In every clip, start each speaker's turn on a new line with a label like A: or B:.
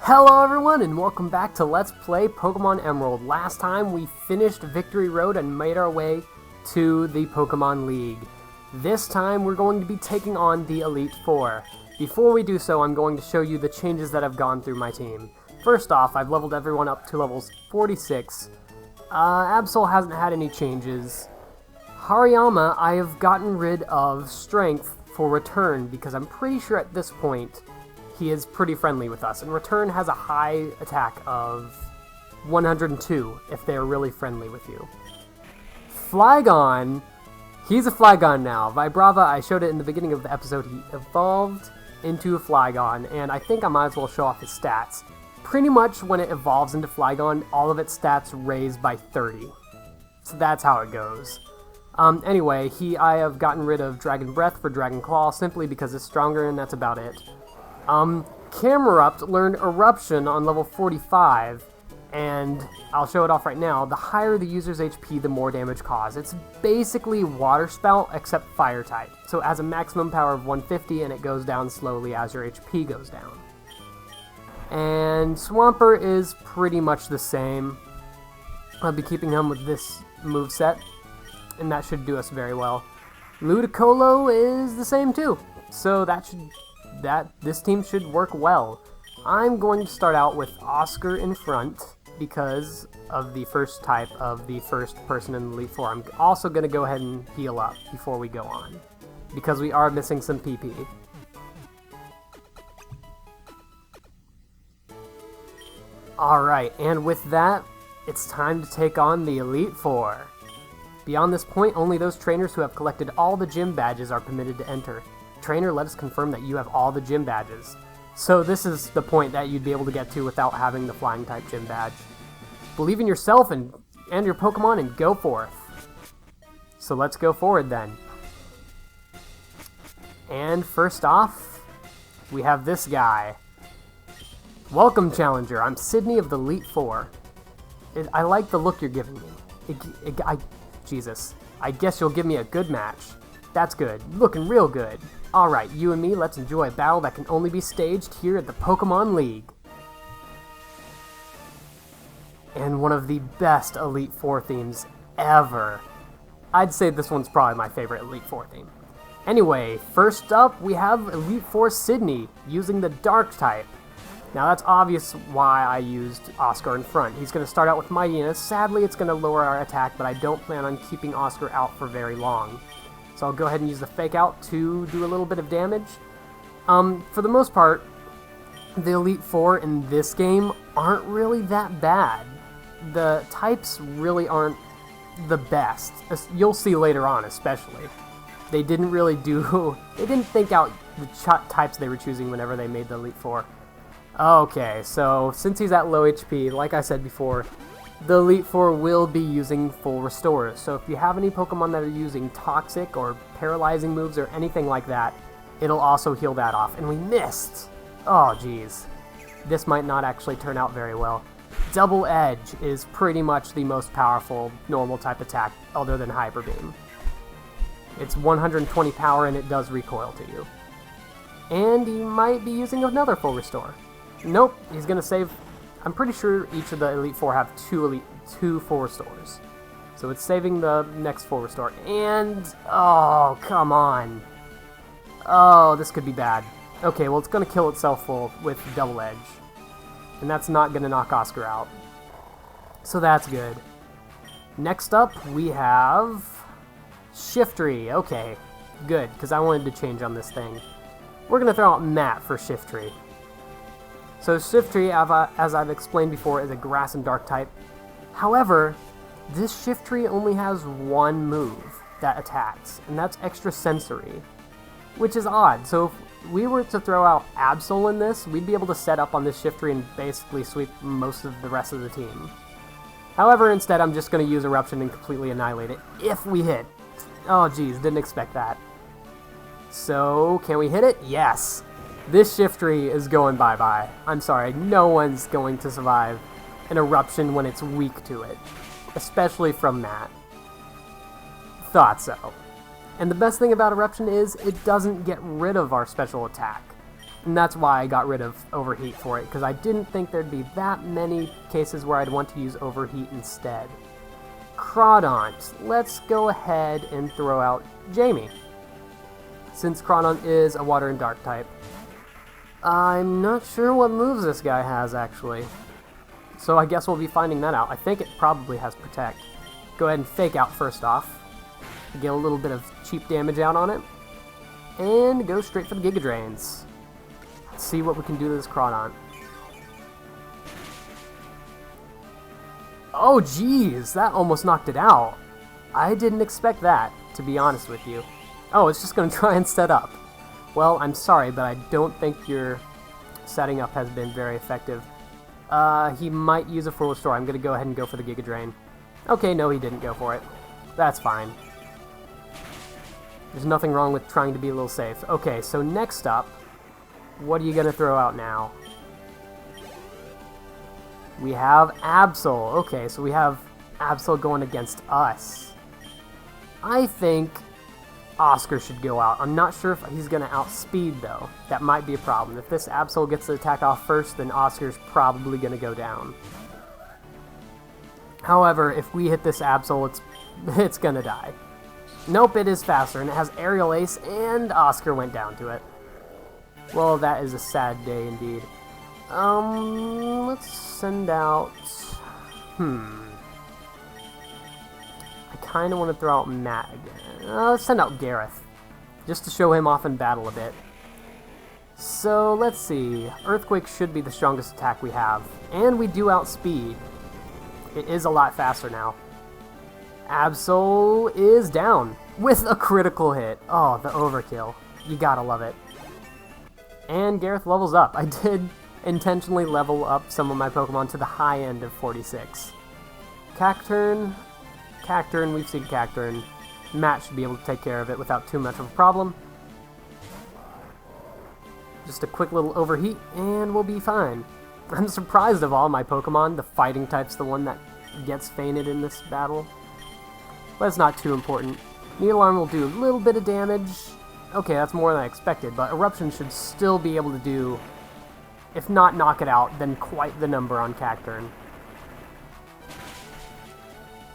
A: Hello everyone and welcome back to Let's Play Pokemon Emerald. Last time we finished Victory Road and made our way to the Pokemon League. This time we're going to be taking on the Elite Four. Before we do so, I'm going to show you the changes that have gone through my team. First off, I've leveled everyone up to levels 46. Absol hasn't had any changes. Hariyama, I have gotten rid of Strength for Return because I'm pretty sure at this point he is pretty friendly with us, and Return has a high attack of 102 if they're really friendly with you. Flygon, he's a Flygon now. Vibrava, I showed it in the beginning of the episode, he evolved into a Flygon, and I think I might as well show off his stats. Pretty much when it evolves into Flygon, all of its stats raise by 30. So that's how it goes. Anyway, I have gotten rid of Dragon Breath for Dragon Claw simply because it's stronger, and that's about it. Camerupt learned Eruption on level 45, and I'll show it off right now. The higher the user's HP, the more damage caused. It's basically Water Spout, except Fire type. So it has a maximum power of 150, and it goes down slowly as your HP goes down. And Swampert is pretty much the same. I'll be keeping him with this moveset, and that should do us very well. Ludicolo is the same too, so this team should work well. I'm going to start out with Oscar in front because of the first type of the first person in the Elite Four. I'm also going to go ahead and heal up before we go on because we are missing some PP. Alright, and with that, it's time to take on the Elite Four. Beyond this point, only those trainers who have collected all the gym badges are permitted to enter. Trainer, let us confirm that you have all the gym badges. So this is the point that you'd be able to get to without having the flying type gym badge. Believe in yourself and your Pokemon and go forth. So let's go forward then. And first off, we have this guy. Welcome, Challenger. I'm Sydney of the Elite Four. I like the look you're giving me. Jesus. I guess you'll give me a good match. That's good. Looking real good. Alright, you and me, let's enjoy a battle that can only be staged here at the Pokemon League. And one of the best Elite Four themes ever. I'd say this one's probably my favorite Elite Four theme. Anyway, first up, we have Elite Four Sydney, using the Dark type. Now that's obvious why I used Oscar in front. He's going to start out with Mightiness. Sadly, it's going to lower our attack, but I don't plan on keeping Oscar out for very long. So I'll go ahead and use the Fake Out to do a little bit of damage. For the most part, the Elite Four in this game aren't really that bad. The types really aren't the best. You'll see later on, especially. They didn't think out the types they were choosing whenever they made the Elite Four. Okay, so since he's at low HP, like I said before, the Elite Four will be using full restores. So if you have any Pokemon that are using toxic or paralyzing moves or anything like that, it'll also heal that off. And we missed! Oh, geez. This might not actually turn out very well. Double Edge is pretty much the most powerful normal type attack other than Hyper Beam. It's 120 power and it does recoil to you. And he might be using another full restore. Nope, he's gonna save. I'm pretty sure each of the Elite Four have two full restores. So it's saving the next full restore. And, oh, come on. Oh, this could be bad. Okay, well, it's going to kill itself full with Double Edge. And that's not going to knock Oscar out. So that's good. Next up, we have Shiftry. Okay, good, because I wanted to change on this thing. We're going to throw out Matt for Shiftry. So Shiftry, as I've explained before, is a Grass and Dark type. However, this Shiftry only has one move that attacks, and that's Extra Sensory, which is odd. So if we were to throw out Absol in this, we'd be able to set up on this Shiftry and basically sweep most of the rest of the team. However, instead I'm just going to use Eruption and completely annihilate it, if we hit. Oh geez, didn't expect that. So, can we hit it? Yes! This Shiftry is going bye-bye. I'm sorry, no one's going to survive an Eruption when it's weak to it. Especially from Matt. Thought so. And the best thing about Eruption is it doesn't get rid of our special attack. And that's why I got rid of Overheat for it, because I didn't think there'd be that many cases where I'd want to use Overheat instead. Crawdaunt. Let's go ahead and throw out Jamie, since Crawdaunt is a Water and Dark type. I'm not sure what moves this guy has, actually. So I guess we'll be finding that out. I think it probably has Protect. Go ahead and Fake Out first off. Get a little bit of cheap damage out on it. And go straight for the Giga Drains. Let's see what we can do to this Crawdaunt. Oh, geez, that almost knocked it out. I didn't expect that, to be honest with you. Oh, it's just going to try and set up. Well, I'm sorry, but I don't think your setting up has been very effective. He might use a Full Restore. I'm going to go ahead and go for the Giga Drain. Okay, no, he didn't go for it. That's fine. There's nothing wrong with trying to be a little safe. Okay, so next up, what are you going to throw out now? We have Absol. Okay, so we have Absol going against us. I think Oscar should go out. I'm not sure if he's going to outspeed, though. That might be a problem. If this Absol gets the attack off first, then Oscar's probably going to go down. However, if we hit this Absol, it's going to die. Nope, it is faster, and it has Aerial Ace, and Oscar went down to it. Well, that is a sad day indeed. Let's send out... I kind of want to throw out Matt again. Let's send out Gareth, just to show him off in battle a bit. So, let's see. Earthquake should be the strongest attack we have, and we do outspeed. It is a lot faster now. Absol is down with a critical hit. Oh, the overkill. You gotta love it. And Gareth levels up. I did intentionally level up some of my Pokemon to the high end of 46. Cacturne, we've seen Cacturne. Matt should be able to take care of it without too much of a problem. Just a quick little overheat, and we'll be fine. I'm surprised of all my Pokemon, the fighting type's the one that gets fainted in this battle. But it's not too important. Needle Arm will do a little bit of damage. Okay, that's more than I expected, but Eruption should still be able to do, if not knock it out, then quite the number on Cacturne.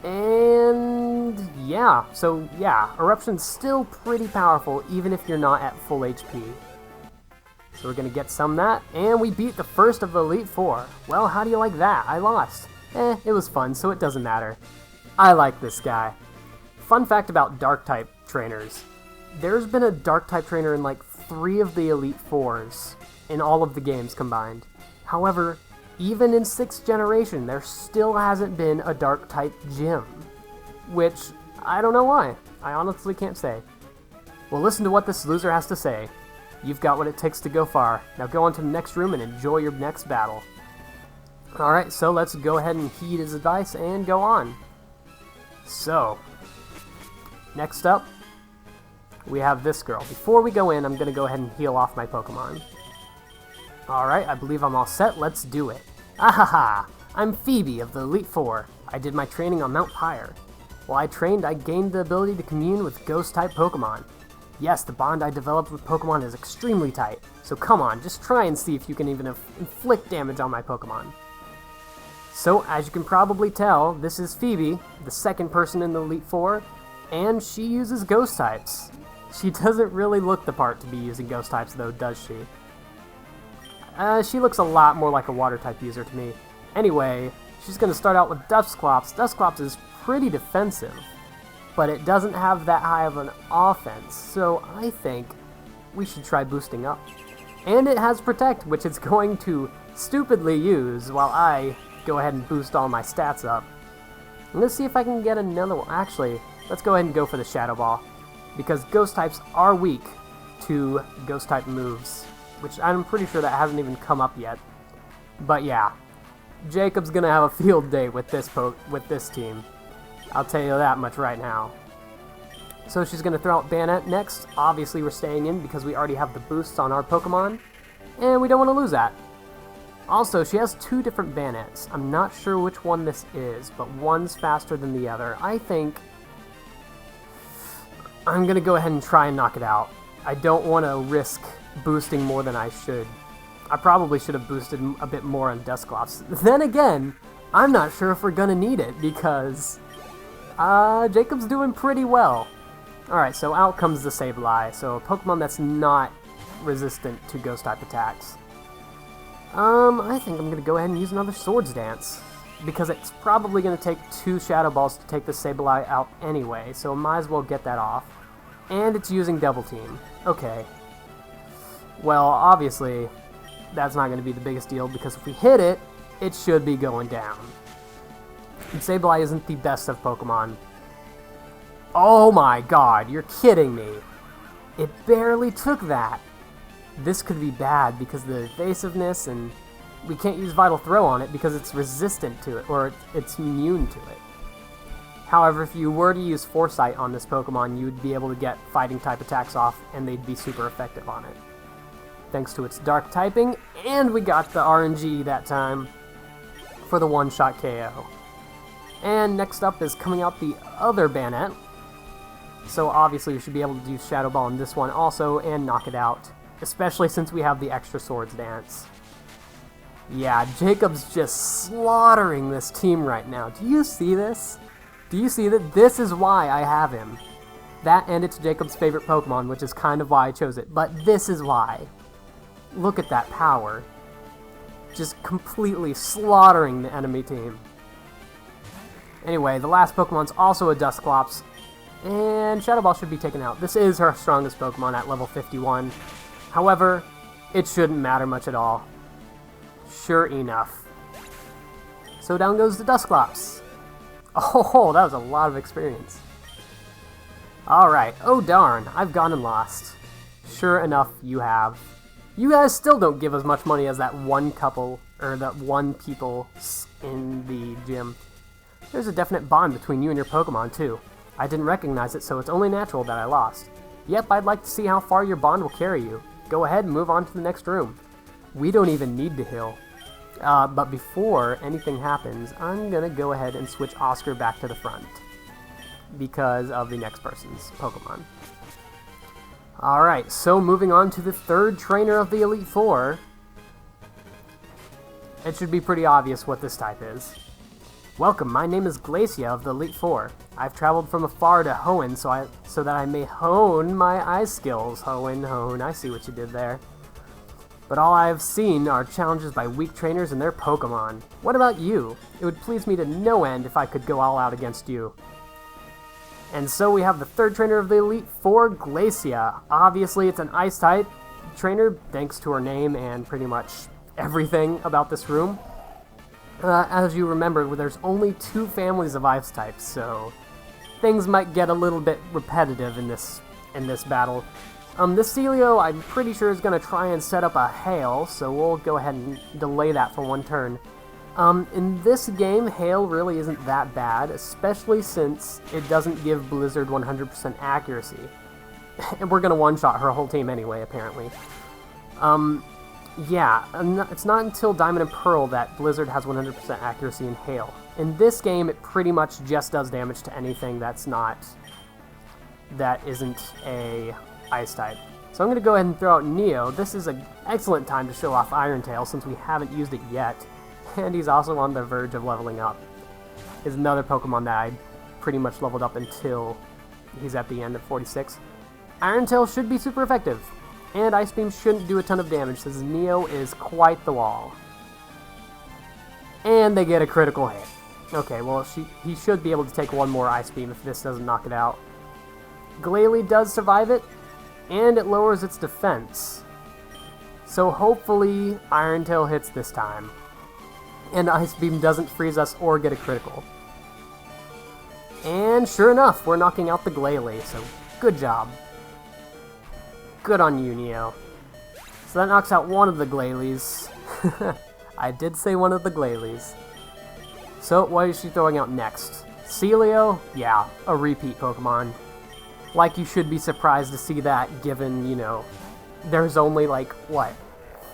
A: And yeah, so yeah, Eruption's still pretty powerful even if you're not at full HP. So we're gonna get some of that, and we beat the first of the Elite Four. Well, how do you like that? I lost. It was fun, so it doesn't matter. I like this guy. Fun fact about Dark-type trainers. There's been a Dark-type trainer in like 3 of the Elite Fours in all of the games combined. However, even in 6th generation, there still hasn't been a Dark-type gym. Which, I don't know why. I honestly can't say. Well, listen to what this loser has to say. You've got what it takes to go far. Now go on to the next room and enjoy your next battle. Alright, so let's go ahead and heed his advice and go on. So, next up, we have this girl. Before we go in, I'm going to go ahead and heal off my Pokemon. Alright, I believe I'm all set. Let's do it. Ahaha! I'm Phoebe of the Elite Four. I did my training on Mount Pyre. While I trained, I gained the ability to commune with Ghost-type Pokemon. Yes, the bond I developed with Pokemon is extremely tight, so come on, just try and see if you can even inflict damage on my Pokemon. So, as you can probably tell, this is Phoebe, the second person in the Elite Four, and she uses Ghost types. She doesn't really look the part to be using Ghost types though, does she? She looks a lot more like a Water type user to me. Anyway, she's going to start out with Dusclops. Dusclops is pretty defensive, but it doesn't have that high of an offense, so I think we should try boosting up. And it has Protect, which it's going to stupidly use while I go ahead and boost all my stats up. I'm going to see if I can get another one. Actually, let's go ahead and go for the Shadow Ball, because Ghost types are weak to Ghost type moves, which I'm pretty sure that hasn't even come up yet. But yeah, Jacob's going to have a field day with this team. I'll tell you that much right now. So she's going to throw out Banette next. Obviously we're staying in because we already have the boosts on our Pokemon, and we don't want to lose that. Also, she has 2 different Banettes. I'm not sure which one this is, but one's faster than the other. I think I'm going to go ahead and try and knock it out. I don't want to risk boosting more than I should. I probably should have boosted a bit more on Dusclops. Then again, I'm not sure if we're gonna need it, because Jacob's doing pretty well. Alright, so out comes the Sableye, so a Pokemon that's not resistant to Ghost-type attacks. I think I'm gonna go ahead and use another Swords Dance, because it's probably gonna take 2 Shadow Balls to take the Sableye out anyway, so might as well get that off. And it's using Double Team. Okay. Well, obviously, that's not gonna be the biggest deal, because if we hit it, it should be going down. And Sableye isn't the best of Pokemon. Oh my god, you're kidding me. It barely took that. This could be bad because of the evasiveness, and we can't use Vital Throw on it because it's resistant to it, or it's immune to it. However, if you were to use Foresight on this Pokemon, you would be able to get fighting type attacks off, and they'd be super effective on it. Thanks to its dark typing, and we got the RNG that time for the one-shot KO. And next up is coming out the other Banette. So obviously we should be able to use Shadow Ball in this one also and knock it out, especially since we have the extra Swords Dance. Yeah, Jacob's just slaughtering this team right now. Do you see this? Do you see that? This is why I have him. That, and it's Jacob's favorite Pokemon, which is kind of why I chose it, but this is why. Look at that power. Just completely slaughtering the enemy team. Anyway, the last Pokemon's also a Dusclops, and Shadow Ball should be taken out. This is her strongest Pokemon at level 51. However, it shouldn't matter much at all. Sure enough. So down goes the Dusclops. Oh, that was a lot of experience. Alright, oh darn, I've gone and lost. Sure enough, you have. You guys still don't give as much money as that one couple, or that one people in the gym. There's a definite bond between you and your Pokemon, too. I didn't recognize it, so it's only natural that I lost. Yep, I'd like to see how far your bond will carry you. Go ahead and move on to the next room. We don't even need to heal. But before anything happens, I'm gonna go ahead and switch Oscar back to the front, because of the next person's Pokemon. Alright, so moving on to the third trainer of the Elite Four. It should be pretty obvious what this type is. Welcome, my name is Glacia of the Elite Four. I've traveled from afar to Hoenn so that I may hone my ice skills. Hoenn, I see what you did there. But all I have seen are challenges by weak trainers and their Pokemon. What about you? It would please me to no end if I could go all out against you. And so we have the third trainer of the Elite Four, Glacia. Obviously it's an Ice-type trainer, thanks to her name and pretty much everything about this room. As you remember, there's only 2 families of Ice types, so things might get a little bit repetitive in this battle. This Celio, I'm pretty sure, is going to try and set up a Hail, so we'll go ahead and delay that for one turn. In this game, Hail really isn't that bad, especially since it doesn't give Blizzard 100% accuracy. And we're going to one-shot her whole team anyway, apparently. Yeah, it's not until Diamond and Pearl that Blizzard has 100% accuracy in Hail. In this game, it pretty much just does damage to anything that isn't a Ice type. So I'm going to go ahead and throw out Neo. This is an excellent time to show off Iron Tail since we haven't used it yet. And he's also on the verge of leveling up. Is another Pokemon that I pretty much leveled up until he's at the end of 46. Iron Tail should be super effective. And Ice Beam shouldn't do a ton of damage, since Neo is quite the wall. And they get a critical hit. Okay, well, he should be able to take one more Ice Beam if this doesn't knock it out. Glalie does survive it, and it lowers its defense. So hopefully Iron Tail hits this time. And Ice Beam doesn't freeze us or get a critical. And sure enough, we're knocking out the Glalie, so good job. Good on you, Neo. So that knocks out one of the Glalies. I did say one of the Glalies. So what is she throwing out next? Celio? Yeah, a repeat Pokemon. Like, you should be surprised to see that, given, you know, there's only, like, what,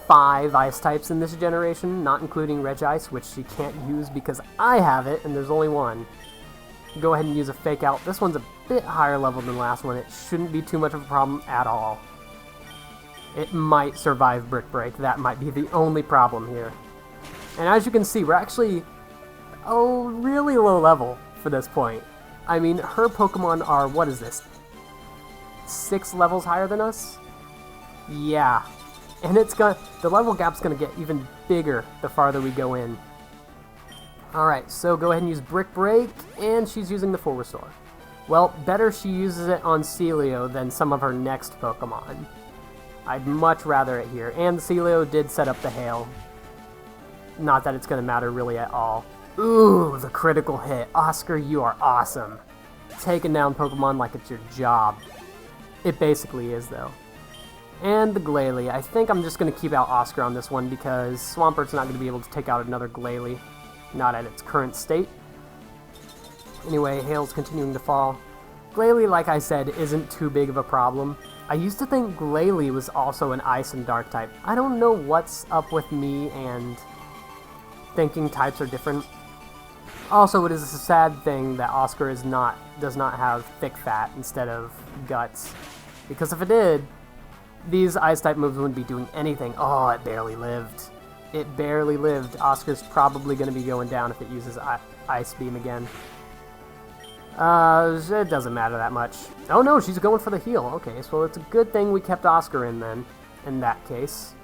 A: 5 Ice types in this generation, not including Regice, which she can't use because I have it, and there's only one. Go ahead and use a Fake Out. This one's a bit higher level than the last one. It shouldn't be too much of a problem at all. It might survive Brick Break. That might be the only problem here. And as you can see, we're actually really low level for this point. I mean, her Pokemon are, what is this? 6 levels higher than us? Yeah. And the level gap's gonna get even bigger the farther we go in. Alright, so go ahead and use Brick Break, and she's using the Full Restore. Well, better she uses it on Celio than some of her next Pokemon. I'd much rather it here. And Celio did set up the Hail. Not that it's going to matter really at all. Ooh, the critical hit. Oscar, you are awesome. Taking down Pokemon like it's your job. It basically is, though. And the Glalie. I think I'm just going to keep out Oscar on this one because Swampert's not going to be able to take out another Glalie. Not at its current state. Anyway, Hail's continuing to fall. Glalie, like I said, isn't too big of a problem. I used to think Glalie was also an Ice and Dark type. I don't know what's up with me and thinking types are different. Also, it is a sad thing that Oscar does not have thick fat instead of guts. Because if it did, these Ice type moves wouldn't be doing anything. Oh, it barely lived. It barely lived. Oscar's probably going to be going down if it uses Ice Beam again. It doesn't matter that much. Oh no, she's going for the heal. Okay, so it's a good thing we kept Oscar in then, in that case.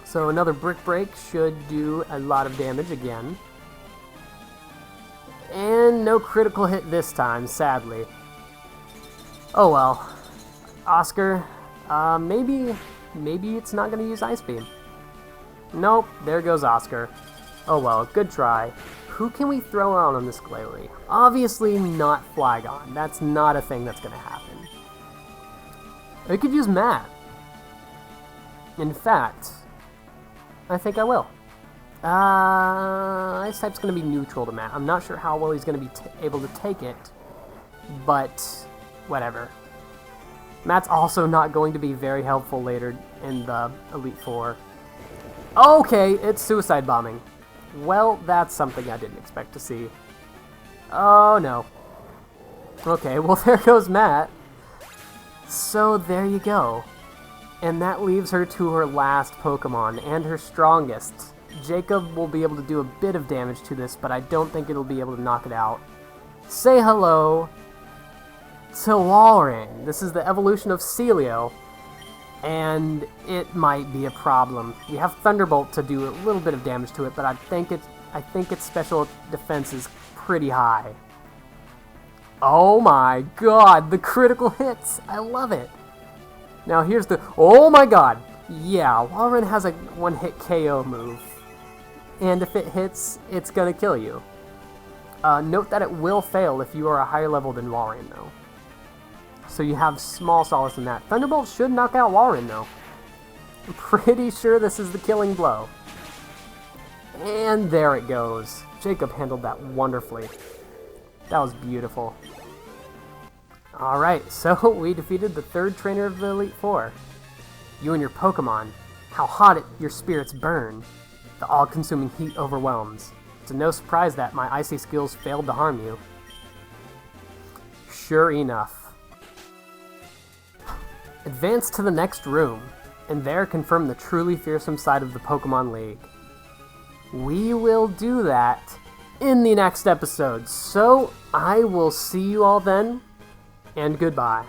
A: So another Brick Break should do a lot of damage again. And no critical hit this time, sadly. Oh well. Oscar, maybe it's not going to use Ice Beam. Nope, there goes Oscar. Oh well, good try. Who can we throw out on this Glalie? Obviously not Flygon. That's not a thing that's going to happen. I could use Matt. In fact, I think I will. Ice type's going to be neutral to Matt. I'm not sure how well he's going to be able to take it, but whatever. Matt's also not going to be very helpful later in the Elite Four. Okay, it's Suicide Bombing. Well, that's something I didn't expect to see. Oh, no. Okay, well, there goes Matt. So, there you go. And that leaves her to her last Pokemon, and her strongest. Jacob will be able to do a bit of damage to this, but I don't think it'll be able to knock it out. Say hello to Walrein. This is the evolution of Celio. And it might be a problem. We have Thunderbolt to do a little bit of damage to it, but I think its special defense is pretty high. Oh my god, the critical hits! I love it! Now here's the... Oh my god! Yeah, Walrein has a one-hit KO move. And if it hits, it's gonna kill you. Note that it will fail if you are a higher level than Walrein, though. So you have small solace in that. Thunderbolt should knock out Walrein, though. I'm pretty sure this is the killing blow. And there it goes. Jacob handled that wonderfully. That was beautiful. Alright, so we defeated the third trainer of the Elite Four. You and your Pokemon. How hot your spirits burn. The all-consuming heat overwhelms. It's no surprise that my icy skills failed to harm you. Sure enough. Advance to the next room, and there confirm the truly fearsome side of the Pokemon League. We will do that in the next episode, so I will see you all then, and goodbye.